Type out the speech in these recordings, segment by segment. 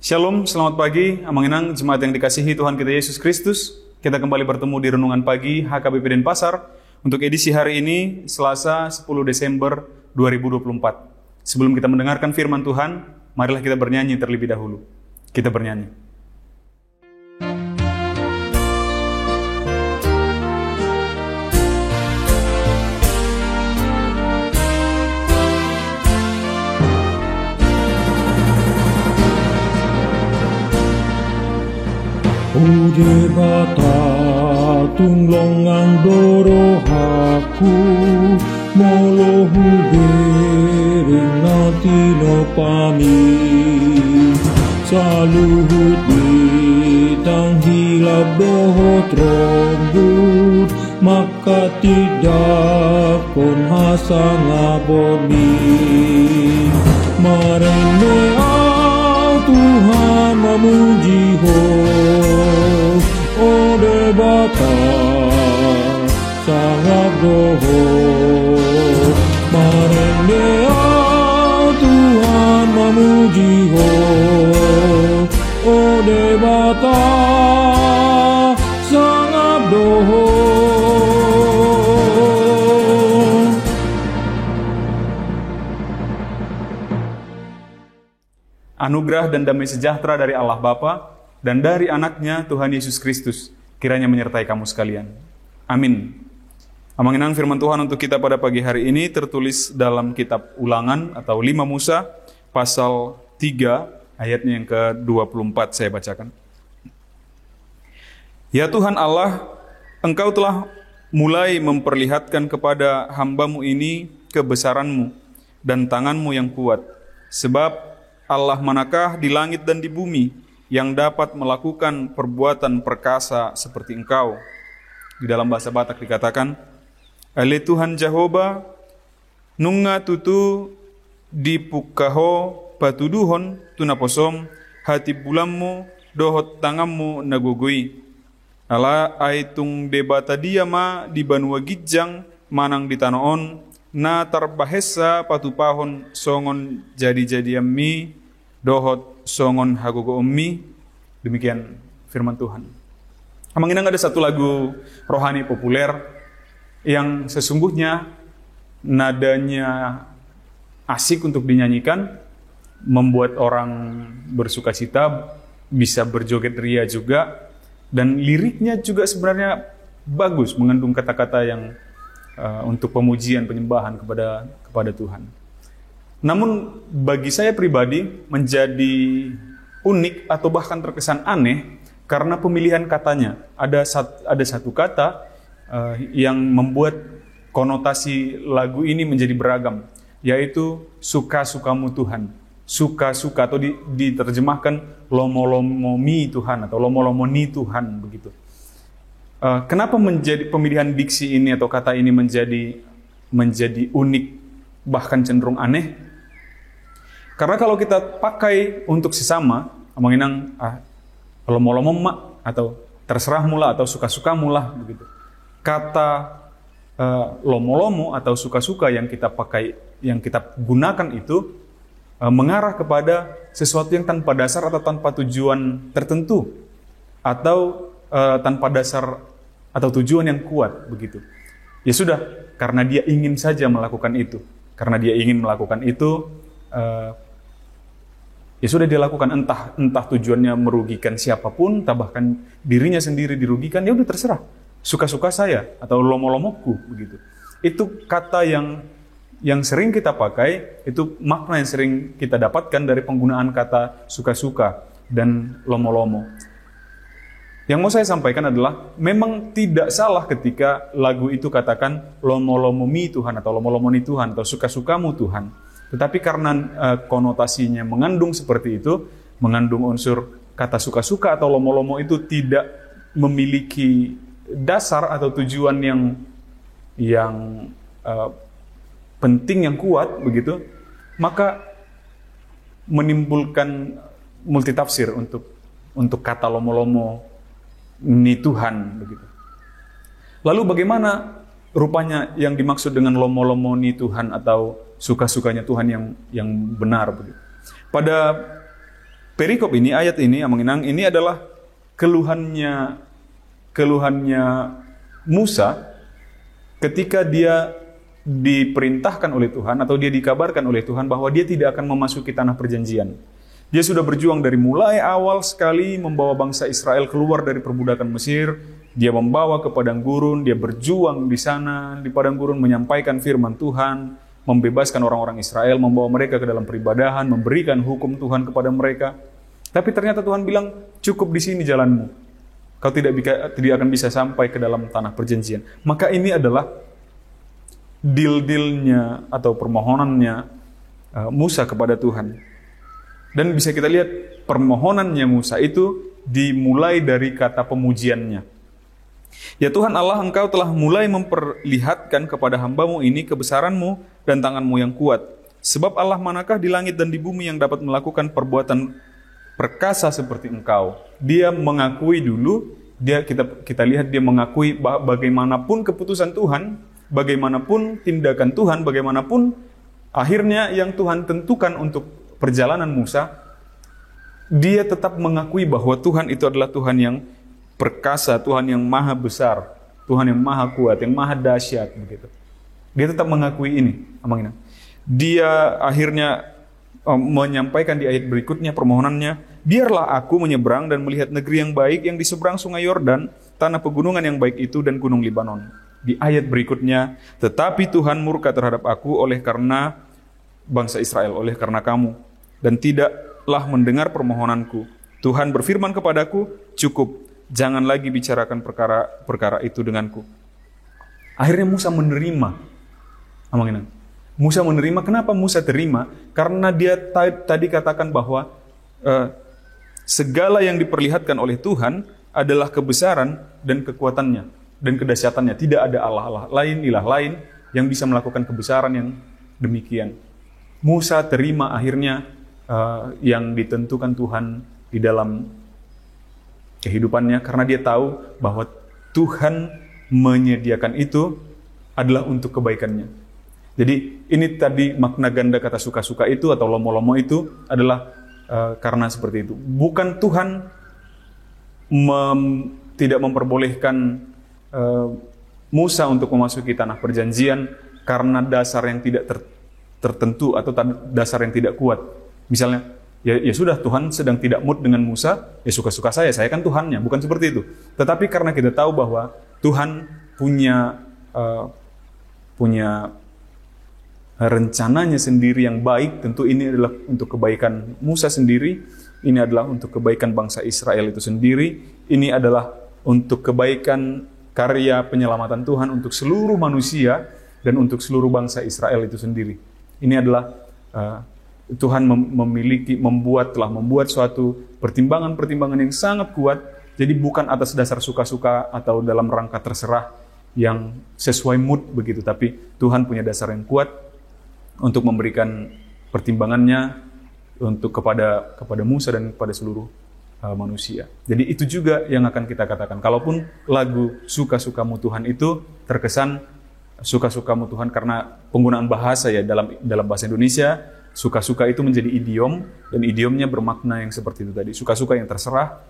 Shalom, selamat pagi, Amanginang, jemaat yang dikasihi Tuhan kita Yesus Kristus. Kita kembali bertemu di Renungan Pagi HKBP Denpasar untuk edisi hari ini, Selasa 10 Desember 2024. Sebelum kita mendengarkan firman Tuhan, marilah kita bernyanyi terlebih dahulu. Kita bernyanyi. Uje bata tunglongang doro haku molohu bering nati no pami saluhut bitang hilap dohot rombut maka tidak kon hasang aboni marene Tuhan memuji ho ode bata sangat doho marende Tuhan memuji ho ode bata sangat doho. Anugerah dan damai sejahtera dari Allah Bapa dan dari anaknya Tuhan Yesus Kristus kiranya menyertai kamu sekalian. Amin. Amanginang firman Tuhan untuk kita pada pagi hari ini tertulis dalam kitab Ulangan atau 5 Musa pasal 3 ayatnya yang ke-24 saya bacakan. Ya Tuhan Allah, Engkau telah mulai memperlihatkan kepada hamba-Mu ini kebesaran-Mu dan tangan-Mu yang kuat. Sebab Allah manakah di langit dan di bumi yang dapat melakukan perbuatan perkasa seperti Engkau? Di dalam bahasa Batak dikatakan, Ale Tuhan Jehovah, nunga tutu dipukaho patuduhon tunaposom hati bulammu dohot tangammu nagugui. Ala aitung debata diama di banua gijang manang di tanoon na tarbahesa patupahon songon jadi-jadi ammi dohot songon hagogo ummi. Demikian firman Tuhan. Amanginang ada satu lagu rohani populer yang sesungguhnya nadanya asik untuk dinyanyikan, membuat orang bersukacita, bisa berjoget ria juga, dan liriknya juga sebenarnya bagus, mengandung kata-kata yang untuk pemujian, penyembahan kepada Tuhan. Namun bagi saya pribadi menjadi unik atau bahkan terkesan aneh karena pemilihan katanya. Ada satu kata yang membuat konotasi lagu ini menjadi beragam, yaitu suka-sukamu Tuhan. Suka-suka atau diterjemahkan lomo-lomomi Tuhan atau lomo-lomoni Tuhan begitu. Kenapa menjadi pemilihan diksi ini atau kata ini menjadi unik bahkan cenderung aneh? Karena kalau kita pakai untuk sesama, amanginang lomo-lomo mak atau terserah mula atau suka-suka mula begitu. Kata lomo-lomo atau suka-suka yang kita pakai, yang kita gunakan itu mengarah kepada sesuatu yang tanpa dasar atau tanpa tujuan tertentu atau tanpa dasar atau tujuan yang kuat begitu. Ya sudah, karena dia ingin saja melakukan itu. Karena dia ingin melakukan itu, ya sudah dia lakukan, entah tujuannya merugikan siapapun, entah bahkan dirinya sendiri dirugikan, ya udah terserah. Suka-suka saya atau lomo-lomoku begitu. Itu kata yang sering kita pakai, itu makna yang sering kita dapatkan dari penggunaan kata suka-suka dan lomo-lomo. Yang mau saya sampaikan adalah, memang tidak salah ketika lagu itu katakan lomo-lomomi Tuhan atau lomo-lomoni Tuhan atau suka-sukamu Tuhan. Tetapi karena konotasinya mengandung seperti itu, mengandung unsur kata suka-suka atau lomo-lomo itu tidak memiliki dasar atau tujuan yang penting, yang kuat begitu, maka menimbulkan multitafsir untuk kata lomo-lomo ni Tuhan begitu. Lalu bagaimana rupanya yang dimaksud dengan lomo-lomo ni Tuhan atau suka-sukanya Tuhan yang benar begitu? Pada perikop ini, ayat ini, Amang Inang, ini adalah keluhannya Musa ketika dia diperintahkan oleh Tuhan atau dia dikabarkan oleh Tuhan bahwa dia tidak akan memasuki tanah perjanjian. Dia sudah berjuang dari mulai awal sekali membawa bangsa Israel keluar dari perbudakan Mesir. Dia membawa ke padang gurun, dia berjuang di sana di padang gurun menyampaikan firman Tuhan, membebaskan orang-orang Israel, membawa mereka ke dalam peribadahan, memberikan hukum Tuhan kepada mereka. Tapi ternyata Tuhan bilang, cukup di sini jalanmu. Kau tidak akan bisa sampai ke dalam tanah perjanjian. Maka ini adalah deal-dealnya atau permohonannya Musa kepada Tuhan. Dan bisa kita lihat permohonannya Musa itu dimulai dari kata pemujiannya. Ya Tuhan Allah, Engkau telah mulai memperlihatkan kepada hamba-Mu ini kebesaran-Mu dan tangan-Mu yang kuat. Sebab Allah manakah di langit dan di bumi yang dapat melakukan perbuatan perkasa seperti Engkau. Dia mengakui dulu, kita lihat dia mengakui bagaimanapun keputusan Tuhan, bagaimanapun tindakan Tuhan, bagaimanapun akhirnya yang Tuhan tentukan untuk perjalanan Musa, dia tetap mengakui bahwa Tuhan itu adalah Tuhan yang perkasa, Tuhan yang maha besar, Tuhan yang maha kuat, yang maha dahsyat begitu. Dia tetap mengakui ini, Amang Inang. Dia akhirnya menyampaikan di ayat berikutnya permohonannya, biarlah aku menyeberang dan melihat negeri yang baik yang di seberang sungai Yordan, tanah pegunungan yang baik itu dan gunung Libanon. Di ayat berikutnya, tetapi Tuhan murka terhadap aku oleh karena bangsa Israel, oleh karena kamu, dan tidaklah mendengar permohonanku. Tuhan berfirman kepadaku, cukup, jangan lagi bicarakan perkara itu denganku. Akhirnya Musa menerima. Amang Inang. Musa menerima. Kenapa Musa terima? Karena dia tadi katakan bahwa segala yang diperlihatkan oleh Tuhan adalah kebesaran dan kekuatannya dan kedahsyatannya. Tidak ada Allah lain, ilah lain yang bisa melakukan kebesaran yang demikian. Musa terima akhirnya yang ditentukan Tuhan di dalam kehidupannya, karena dia tahu bahwa Tuhan menyediakan itu adalah untuk kebaikannya. Jadi ini tadi makna ganda kata suka-suka itu atau lomo-lomo itu adalah karena seperti itu. Bukan Tuhan tidak memperbolehkan Musa untuk memasuki tanah perjanjian karena dasar yang tidak tertentu atau dasar yang tidak kuat. Misalnya, ya sudah, Tuhan sedang tidak mood dengan Musa, ya suka-suka saya kan Tuhannya, bukan seperti itu. Tetapi karena kita tahu bahwa Tuhan punya rencananya sendiri yang baik, tentu ini adalah untuk kebaikan Musa sendiri, ini adalah untuk kebaikan bangsa Israel itu sendiri, ini adalah untuk kebaikan karya penyelamatan Tuhan untuk seluruh manusia dan untuk seluruh bangsa Israel itu sendiri. Ini adalah Tuhan telah membuat suatu pertimbangan-pertimbangan yang sangat kuat. Jadi bukan atas dasar suka-suka atau dalam rangka terserah yang sesuai mood begitu, tapi Tuhan punya dasar yang kuat untuk memberikan pertimbangannya untuk kepada Musa dan kepada seluruh manusia. Jadi itu juga yang akan kita katakan. Kalaupun lagu suka-sukamu Tuhan itu terkesan suka-sukamu Tuhan karena penggunaan bahasa ya dalam bahasa Indonesia, suka-suka itu menjadi idiom, dan idiomnya bermakna yang seperti itu tadi. Suka-suka yang terserah,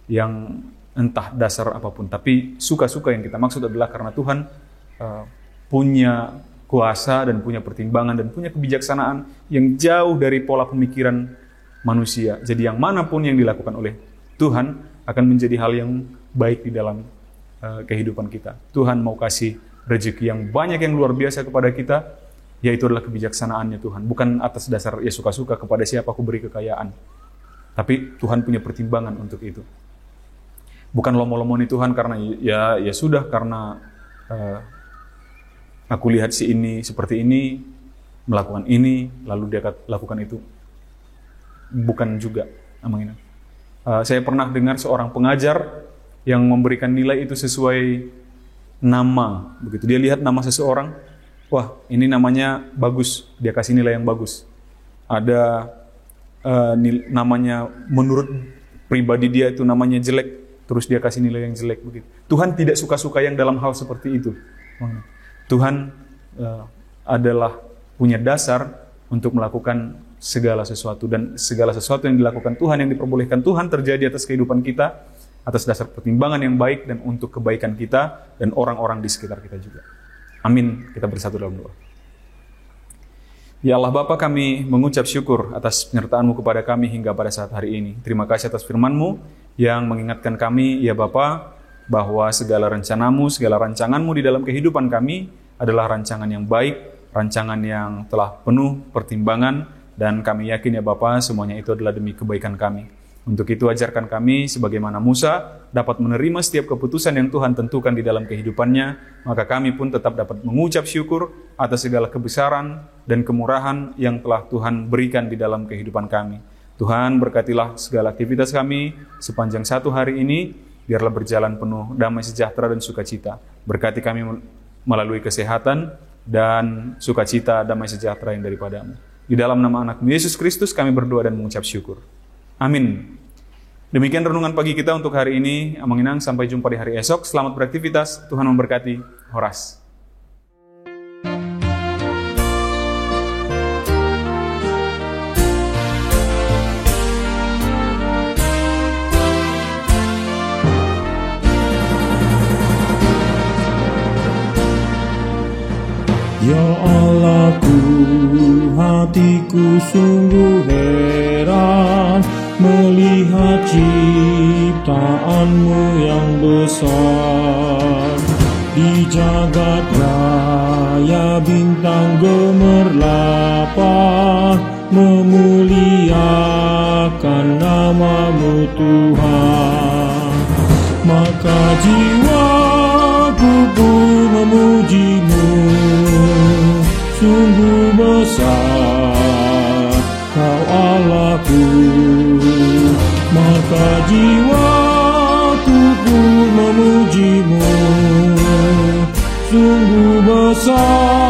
yang entah dasar apapun. Tapi suka-suka yang kita maksud adalah karena Tuhan punya kuasa dan punya pertimbangan dan punya kebijaksanaan yang jauh dari pola pemikiran manusia. Jadi yang manapun yang dilakukan oleh Tuhan akan menjadi hal yang baik di dalam kehidupan kita. Tuhan mau kasih rezeki yang banyak yang luar biasa kepada kita, yaitu adalah kebijaksanaannya Tuhan. Bukan atas dasar ya suka-suka kepada siapa aku beri kekayaan. Tapi Tuhan punya pertimbangan untuk itu. Bukan lomo-lomoni Tuhan karena ya sudah, karena aku lihat si ini seperti ini, melakukan ini, lalu dia lakukan itu. Bukan juga. Saya pernah dengar seorang pengajar yang memberikan nilai itu sesuai nama. Begitu dia lihat nama seseorang, wah ini namanya bagus, dia kasih nilai yang bagus. Ada namanya menurut pribadi dia itu namanya jelek, terus dia kasih nilai yang jelek begitu. Tuhan tidak suka-suka yang dalam hal seperti itu. Tuhan adalah punya dasar untuk melakukan segala sesuatu, dan segala sesuatu yang dilakukan Tuhan, yang diperbolehkan Tuhan terjadi atas kehidupan kita, atas dasar pertimbangan yang baik dan untuk kebaikan kita dan orang-orang di sekitar kita juga. Amin. Kita bersatu dalam doa. Ya Allah Bapa, kami mengucap syukur atas penyertaan-Mu kepada kami hingga pada saat hari ini. Terima kasih atas firman-Mu yang mengingatkan kami, ya Bapa, bahwa segala rencana-Mu, segala rancangan-Mu di dalam kehidupan kami adalah rancangan yang baik, rancangan yang telah penuh pertimbangan, dan kami yakin ya Bapa, semuanya itu adalah demi kebaikan kami. Untuk itu ajarkan kami sebagaimana Musa dapat menerima setiap keputusan yang Tuhan tentukan di dalam kehidupannya, maka kami pun tetap dapat mengucap syukur atas segala kebesaran dan kemurahan yang telah Tuhan berikan di dalam kehidupan kami. Tuhan berkatilah segala aktivitas kami sepanjang satu hari ini, biarlah berjalan penuh damai sejahtera dan sukacita. Berkati kami melalui kesehatan dan sukacita damai sejahtera yang daripada-Mu. Di dalam nama anak-Mu Yesus Kristus kami berdoa dan mengucap syukur. Amin. Demikian renungan pagi kita untuk hari ini. Amanginang, sampai jumpa di hari esok. Selamat beraktivitas. Tuhan memberkati. Horas. Ya Allahku, hatiku sungguh heran melihat ciptaan-Mu yang besar. Di jagat raya bintang gemerlapang memuliakan nama-Mu Tuhan. Maka jiwaku pun memuji-Mu, sungguh besar Kau Allahku. Maka jiwaku pun memuji-Mu, sungguh besar